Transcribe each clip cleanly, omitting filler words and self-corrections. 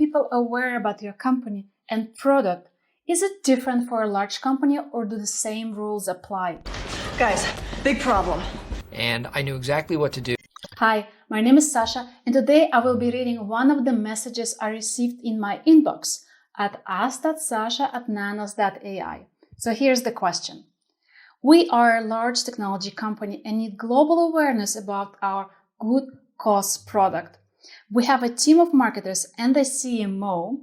people aware about your company and product? Is it different for a large company, or do the same rules apply? Guys, big problem. And I knew exactly what to do. Hi, my name is Sasha, and today I will be reading one of the messages I received in my inbox at ask.sasha@nanos.ai. So here's the question. We are a large technology company and need global awareness about our good cause product. We have a team of marketers and a CMO,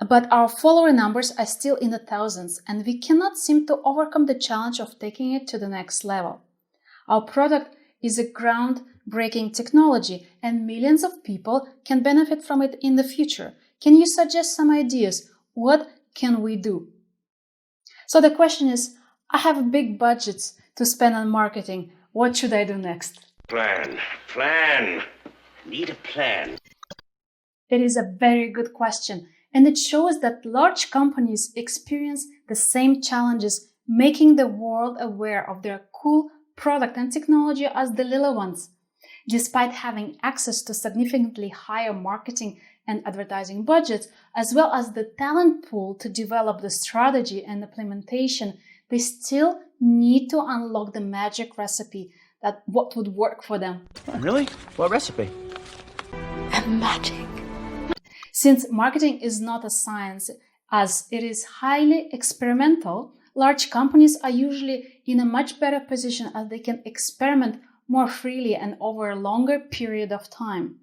but our follower numbers are still in the thousands, and we cannot seem to overcome the challenge of taking it to the next level. Our product is a groundbreaking technology, and millions of people can benefit from it in the future. Can you suggest some ideas? What can we do? So the question is, I have big budgets to spend on marketing. What should I do next? Plan. Need a plan. It is a very good question, and it shows that large companies experience the same challenges making the world aware of their cool product and technology as the little ones. Despite having access to significantly higher marketing and advertising budgets, as well as the talent pool to develop the strategy and implementation, they still need to unlock the magic recipe that what would work for them. Really? What recipe? Magic. Since marketing is not a science, as it is highly experimental, large companies are usually in a much better position as they can experiment more freely and over a longer period of time.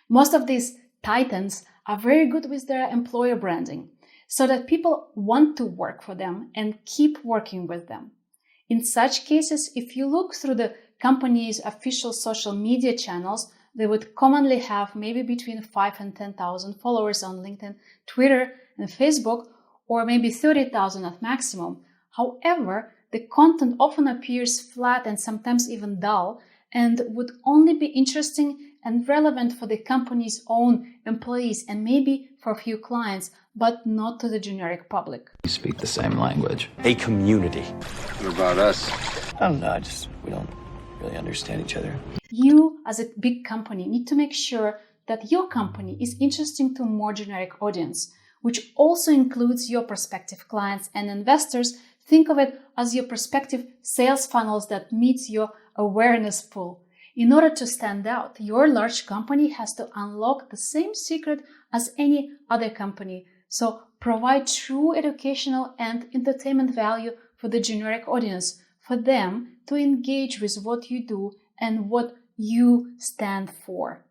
Most of these titans are very good with their employer branding, so that people want to work for them and keep working with them. In such cases, if you look through the company's official social media channels, they would commonly have maybe between 5 and 10,000 followers on LinkedIn, Twitter, and Facebook, or maybe 30,000 at maximum. However, the content often appears flat and sometimes even dull, and would only be interesting and relevant for the company's own employees and maybe for a few clients, but not to the generic public. We speak the same language. A community. What about us? I don't know, we don't really understand each other. You, as a big company, need to make sure that your company is interesting to a more generic audience, which also includes your prospective clients and investors. Think of it as your prospective sales funnels that meets your awareness pool. In order to stand out, your large company has to unlock the same secret as any other company. So provide true educational and entertainment value for the generic audience, for them to engage with what you do and what you stand for.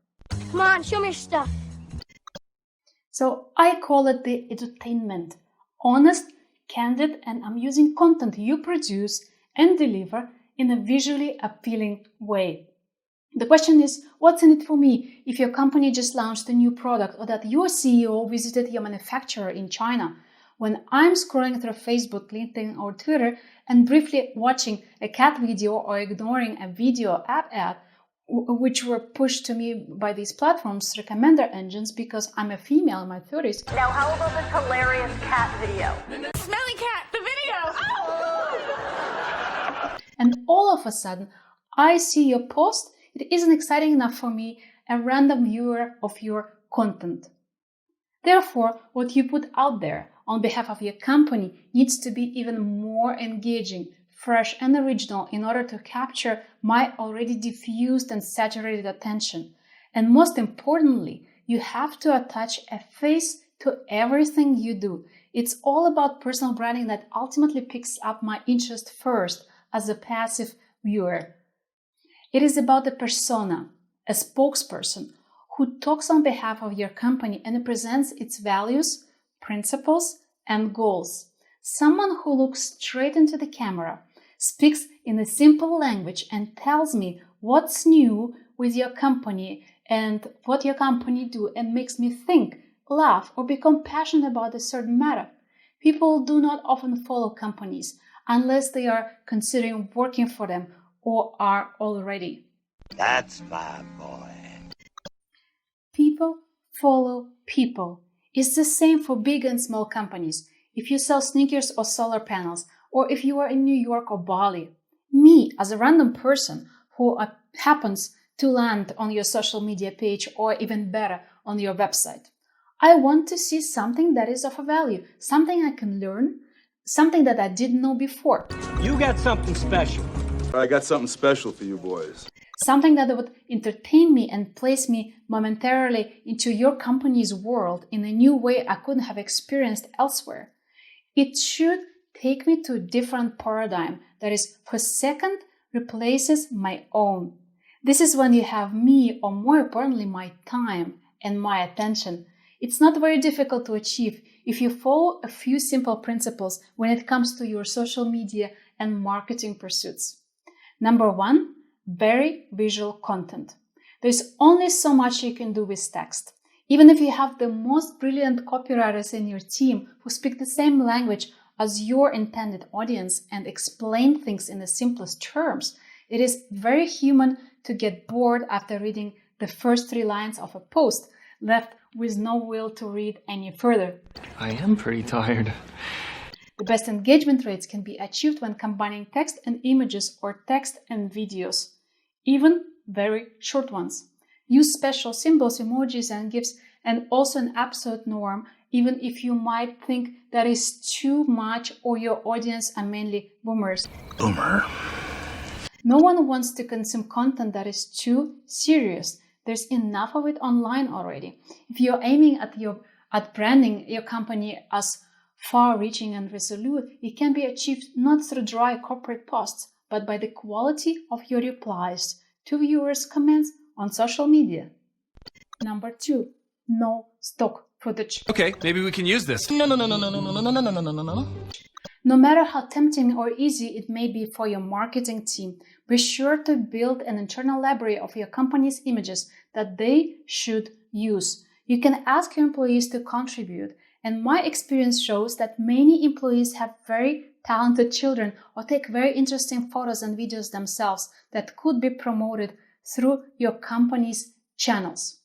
Come on, show me your stuff. So I call it the edutainment. Honest, candid, and amusing content you produce and deliver in a visually appealing way. The question is, what's in it for me if your company just launched a new product or that your CEO visited your manufacturer in China? When I'm scrolling through Facebook, LinkedIn, or Twitter and briefly watching a cat video or ignoring a video app ad, which were pushed to me by these platforms, recommender engines, because I'm a female in my 30s. Now, how about this hilarious cat video? Smelly cat, the video! Oh! And all of a sudden, I see your post. It isn't exciting enough for me, a random viewer of your content. Therefore, what you put out there on behalf of your company needs to be even more engaging, fresh, and original in order to capture my already diffused and saturated attention. And most importantly, you have to attach a face to everything you do. It's all about personal branding that ultimately picks up my interest first as a passive viewer. It is about the persona, a spokesperson, who talks on behalf of your company and represents its values, principles, and goals. Someone who looks straight into the camera, speaks in a simple language, and tells me what's new with your company and what your company do, and makes me think, laugh, or become passionate about a certain matter. People do not often follow companies unless they are considering working for them or are already. That's my boy. People follow people. It's the same for big and small companies. If you sell sneakers or solar panels, or if you are in New York or Bali. Me, as a random person who happens to land on your social media page, or even better, on your website. I want to see something that is of value, something I can learn, something that I didn't know before. You got something special. I got something special for you boys. Something that would entertain me and place me momentarily into your company's world in a new way I couldn't have experienced elsewhere. It should take me to a different paradigm that is, for a second, replaces my own. This is when you have me, or more importantly, my time and my attention. It's not very difficult to achieve if you follow a few simple principles when it comes to your social media and marketing pursuits. Number 1, very visual content. There's only so much you can do with text. Even if you have the most brilliant copywriters in your team who speak the same language as your intended audience and explain things in the simplest terms, it is very human to get bored after reading the first 3 lines of a post, left with no will to read any further. I am pretty tired. The best engagement rates can be achieved when combining text and images or text and videos, even very short ones. Use special symbols, emojis, and GIFs, and also an absolute norm, even if you might think that is too much or your audience are mainly boomers. Boomer. No one wants to consume content that is too serious. There's enough of it online already. If you're aiming at branding your company as far-reaching and resolute, it can be achieved not through dry corporate posts, but by the quality of your replies to viewers' comments on social media. Number 2, no stock footage. Okay, maybe we can use this. No. No matter how tempting or easy it may be for your marketing team, be sure to build an internal library of your company's images that they should use. You can ask your employees to contribute, and my experience shows that many employees have very talented children or take very interesting photos and videos themselves that could be promoted through your company's channels.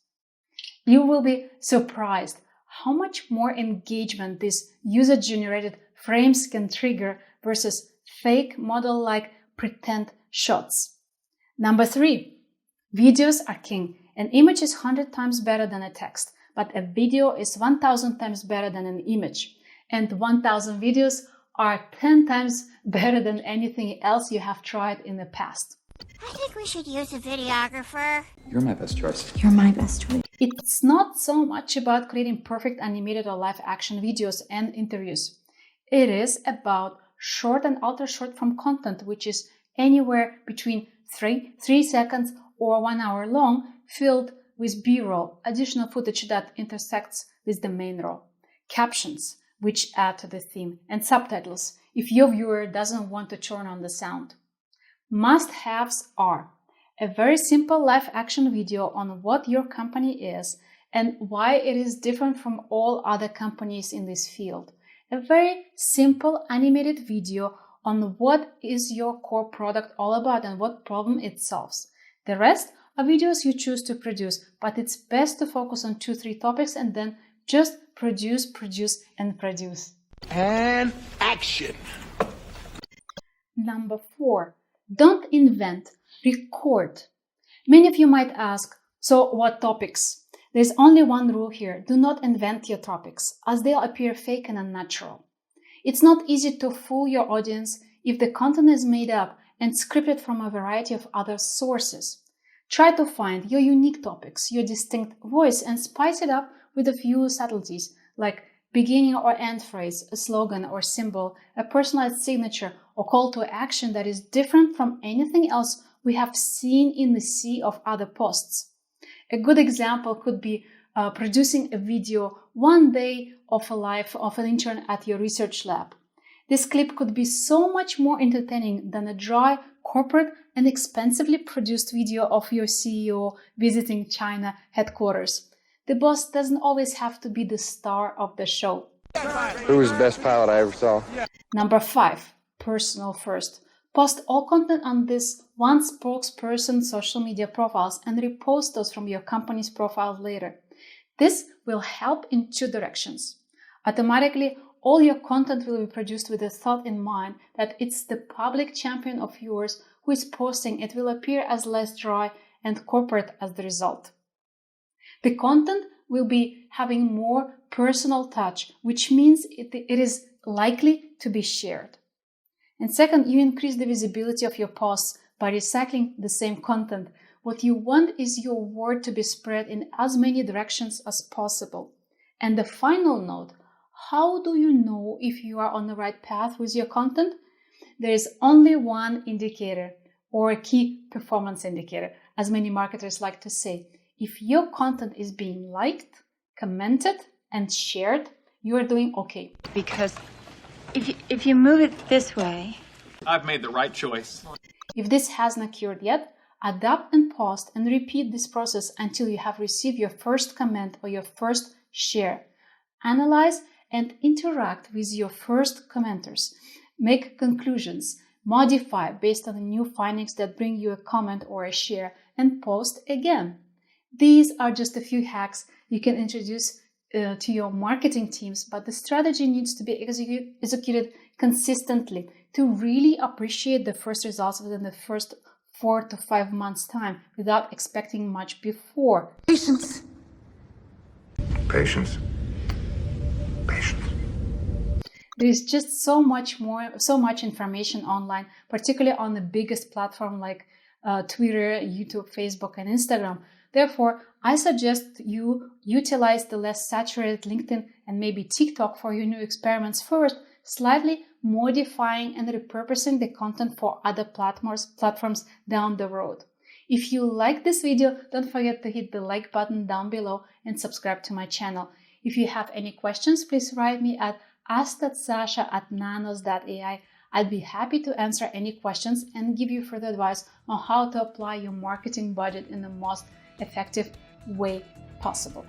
You will be surprised how much more engagement these user-generated frames can trigger versus fake model-like pretend shots. Number 3, videos are king. An image is 100 times better than a text, but a video is 1,000 times better than an image. And 1,000 videos are 10 times better than anything else you have tried in the past. I think we should use a videographer. You're my best choice. You're my best choice. It's not so much about creating perfect animated or live action videos and interviews. It is about short and ultra short form content, which is anywhere between 3 seconds or 1 hour long, filled with B-roll, additional footage that intersects with the main role, captions, which add to the theme, and subtitles, if your viewer doesn't want to turn on the sound. Must-haves are a very simple live action video on what your company is and why it is different from all other companies in this field. A very simple animated video on what is your core product all about and what problem it solves. The rest are videos you choose to produce, but it's best to focus on 2-3 topics and then just produce, and produce. And action. Number 4, don't invent, record. Many of you might ask, so what topics? There's only one rule here: do not invent your topics, as they'll appear fake and unnatural. It's not easy to fool your audience if the content is made up and scripted from a variety of other sources. Try to find your unique topics, your distinct voice, and spice it up with a few subtleties, like beginning or end phrase, a slogan or symbol, a personalized signature, or call to action that is different from anything else we have seen in the sea of other posts. A good example could be producing a video 1 day of a life of an intern at your research lab. This clip could be so much more entertaining than a dry, corporate, and expensively produced video of your CEO visiting China headquarters. The boss doesn't always have to be the star of the show. Who was the best pilot I ever saw? Number 5, personal first. Post all content on this one spokesperson social media profiles and repost those from your company's profile later. This will help in 2 directions. Automatically, all your content will be produced with the thought in mind that it's the public champion of yours who is posting. It will appear as less dry and corporate as the result. The content will be having more personal touch, which means it is likely to be shared. And second, you increase the visibility of your posts by recycling the same content. What you want is your word to be spread in as many directions as possible. And the final note, how do you know if you are on the right path with your content? There is only one indicator, or a key performance indicator, as many marketers like to say. If your content is being liked, commented, and shared, you are doing okay. Because if you move it this way... I've made the right choice. If this hasn't occurred yet, adapt and pause and repeat this process until you have received your first comment or your first share. Analyze and interact with your first commenters. Make conclusions. Modify based on the new findings that bring you a comment or a share, and post again. These are just a few hacks you can introduce to your marketing teams, but the strategy needs to be executed consistently to really appreciate the first results within the first 4 to 5 months' time without expecting much before. Patience. Patience. Patience. There is just so much information online, particularly on the biggest platform like Twitter, YouTube, Facebook, and Instagram. Therefore, I suggest you utilize the less saturated LinkedIn and maybe TikTok for your new experiments first, slightly modifying and repurposing the content for other platforms down the road. If you like this video, don't forget to hit the like button down below and subscribe to my channel. If you have any questions, please write me at ask.sasha@nanos.ai. I'd be happy to answer any questions and give you further advice on how to apply your marketing budget in the most effective way possible.